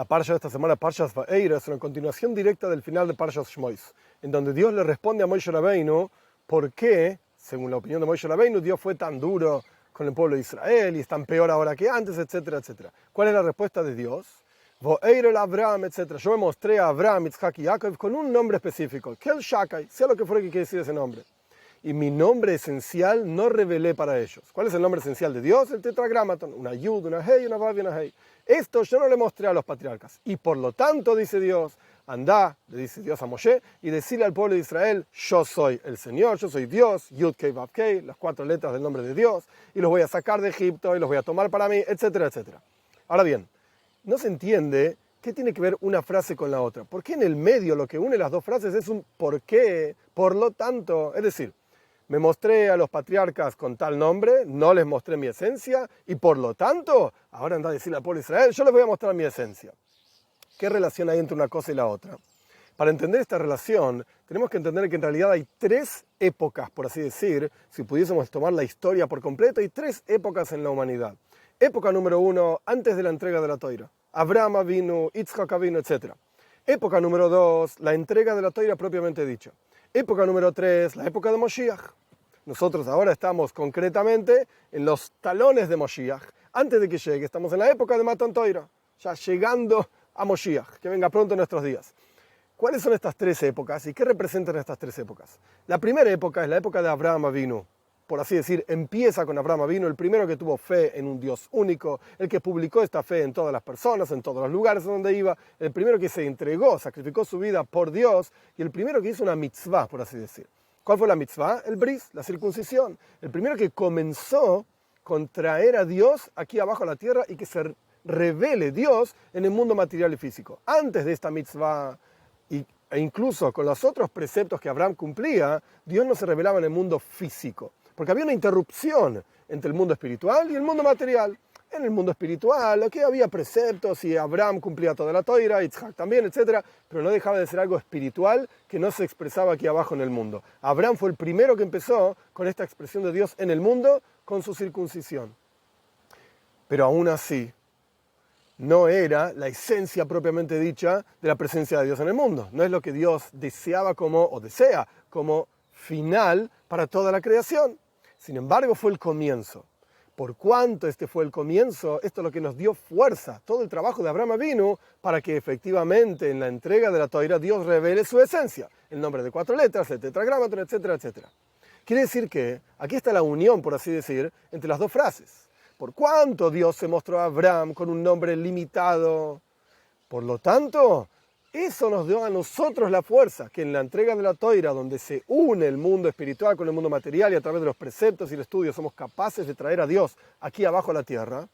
La parsha de esta semana, Parshas Va'eira, es una continuación directa del final de Parshas Shmois, en donde Dios le responde a Moshe Rabbeinu por qué, según la opinión de Moshe Rabbeinu, Dios fue tan duro con el pueblo de Israel y es tan peor ahora que antes, etcétera, etcétera. ¿Cuál es la respuesta de Dios? Va'eira el Abraham, etcétera. Yo me mostré a Abraham, Yitzhak y Jacob con un nombre específico, Kel Shakai, sea lo que fuera que quiere decir ese nombre. Y mi nombre esencial no revelé para ellos. ¿Cuál es el nombre esencial de Dios? El tetragramaton, una Yud, una Hei, una Vav y una Hei. Esto yo no le mostré a los patriarcas. Y por lo tanto, dice Dios, anda, le dice Dios a Moshe, y decirle al pueblo de Israel, yo soy el Señor, yo soy Dios, Yud Kei Vav Kei, las 4 letras del nombre de Dios, y los voy a sacar de Egipto, y los voy a tomar para mí, etcétera, etcétera. Ahora bien, no se entiende qué tiene que ver una frase con la otra. ¿Por qué en el medio lo que une las dos frases es un por qué, por lo tanto? Es decir, me mostré a los patriarcas con tal nombre, no les mostré mi esencia, y por lo tanto, ahora anda a decirle al pueblo de Israel, yo les voy a mostrar mi esencia. ¿Qué relación hay entre una cosa y la otra? Para entender esta relación, tenemos que entender que en realidad hay 3 épocas, por así decir, si pudiésemos tomar la historia por completo, hay 3 épocas en la humanidad. Época número 1, antes de la entrega de la Toira. Abraham vino, Yitzhak vino, etc. Época número 2, la entrega de la Toira propiamente dicha. Época número 3, la época de Moshiach. Nosotros ahora estamos concretamente en los talones de Moshiach. Antes de que llegue, estamos en la época de Matan Toira, ya llegando a Moshiach, que venga pronto en nuestros días. ¿Cuáles son estas 3 épocas y qué representan estas 3 épocas? La primera época es la época de Abraham Avinu. Por así decir, empieza con Abraham Avinu, el primero que tuvo fe en un Dios único, el que publicó esta fe en todas las personas, en todos los lugares donde iba, el primero que se entregó, sacrificó su vida por Dios y el primero que hizo una mitzvah, por así decir. ¿Cuál fue la mitzvah? El bris, la circuncisión. El primero que comenzó con traer a Dios aquí abajo a la tierra y que se revele Dios en el mundo material y físico. Antes de esta mitzvah e incluso con los otros preceptos que Abraham cumplía, Dios no se revelaba en el mundo físico. Porque había una interrupción entre el mundo espiritual y el mundo material. En el mundo espiritual, aquí había preceptos y Abraham cumplía toda la Toira, Yitzhak también, etc. Pero no dejaba de ser algo espiritual que no se expresaba aquí abajo en el mundo. Abraham fue el primero que empezó con esta expresión de Dios en el mundo con su circuncisión. Pero aún así, no era la esencia propiamente dicha de la presencia de Dios en el mundo. No es lo que Dios deseaba o desea como final para toda la creación. Sin embargo, fue el comienzo. Por cuanto este fue el comienzo, esto es lo que nos dio fuerza, todo el trabajo de Abraham vino para que efectivamente en la entrega de la Toira Dios revele su esencia, el nombre de 4 letras, el tetragramaton, etcétera, etcétera. Quiere decir que aquí está la unión, por así decir, entre las dos frases. Por cuanto Dios se mostró a Abraham con un nombre limitado, por lo tanto, eso nos dio a nosotros la fuerza, que en la entrega de la Toira, donde se une el mundo espiritual con el mundo material y a través de los preceptos y el estudio somos capaces de traer a Dios aquí abajo a la tierra,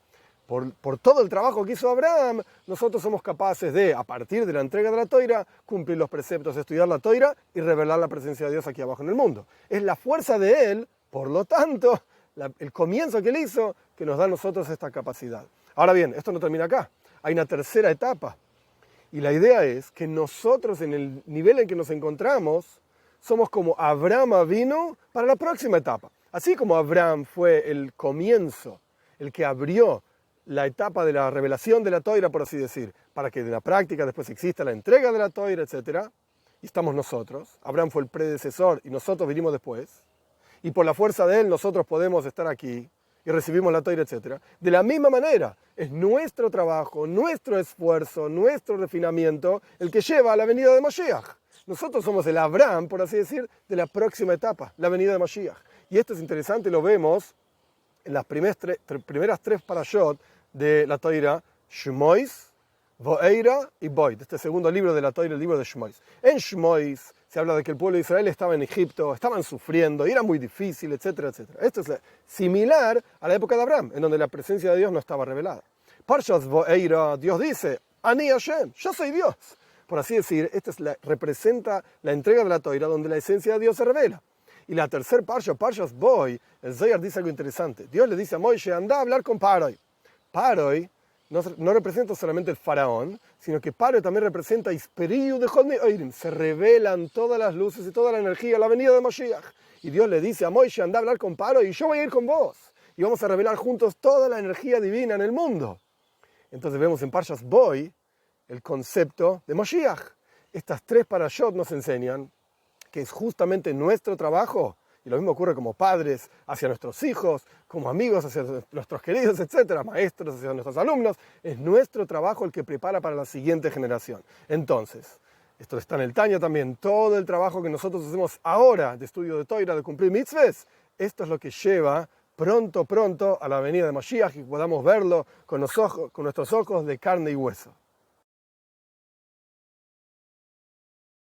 por todo el trabajo que hizo Abraham, nosotros somos capaces de, a partir de la entrega de la Toira, cumplir los preceptos, estudiar la Toira y revelar la presencia de Dios aquí abajo en el mundo. Es la fuerza de Él, por lo tanto, el comienzo que Él hizo, que nos da a nosotros esta capacidad. Ahora bien, esto no termina acá. Hay una tercera etapa. Y la idea es que nosotros, en el nivel en que nos encontramos, somos como Abraham vino para la próxima etapa. Así como Abraham fue el comienzo, el que abrió la etapa de la revelación de la Toira, por así decir, para que en la práctica después exista la entrega de la Toira, etc. Y estamos nosotros. Abraham fue el predecesor y nosotros vinimos después. Y por la fuerza de él nosotros podemos estar aquí y recibimos la Toira, etc. De la misma manera, es nuestro trabajo, nuestro esfuerzo, nuestro refinamiento el que lleva a la venida de Mashiach. Nosotros somos el Abraham, por así decir, de la próxima etapa, la venida de Mashiach. Y esto es interesante, lo vemos en las primeras 3 parashot de la Toira, Shmois, Va'eira y Boid, este segundo libro de la Toira, el libro de Shmois. En Shmois se habla de que el pueblo de Israel estaba en Egipto, estaban sufriendo, y era muy difícil, etcétera, etcétera. Esto es similar a la época de Abraham, en donde la presencia de Dios no estaba revelada. Parshas Va'eira, Dios dice, Ani Hashem, yo soy Dios. Por así decir, representa la entrega de la Toira, donde la esencia de Dios se revela. Y la tercer parsha, Parshas Boy, el Zohar dice algo interesante. Dios le dice a Moshe, anda a hablar con Paroi. Paroi no representa solamente el faraón, sino que Paroi también representa Isperiu de Hodnei Oirim. Se revelan todas las luces y toda la energía, la venida de Mashiach. Y Dios le dice a Moshe, anda a hablar con Paroi y yo voy a ir con vos. Y vamos a revelar juntos toda la energía divina en el mundo. Entonces vemos en Parshas Boy el concepto de Moshiach. Estas tres parashot nos enseñan que es justamente nuestro trabajo, y lo mismo ocurre como padres hacia nuestros hijos, como amigos hacia nuestros queridos, etcétera, maestros hacia nuestros alumnos, es nuestro trabajo el que prepara para la siguiente generación. Entonces, esto está en el Tanya también, todo el trabajo que nosotros hacemos ahora de estudio de Toira, de cumplir mitzvahs, esto es lo que lleva pronto a la venida de Mashiach y podamos verlo con nuestros ojos de carne y hueso.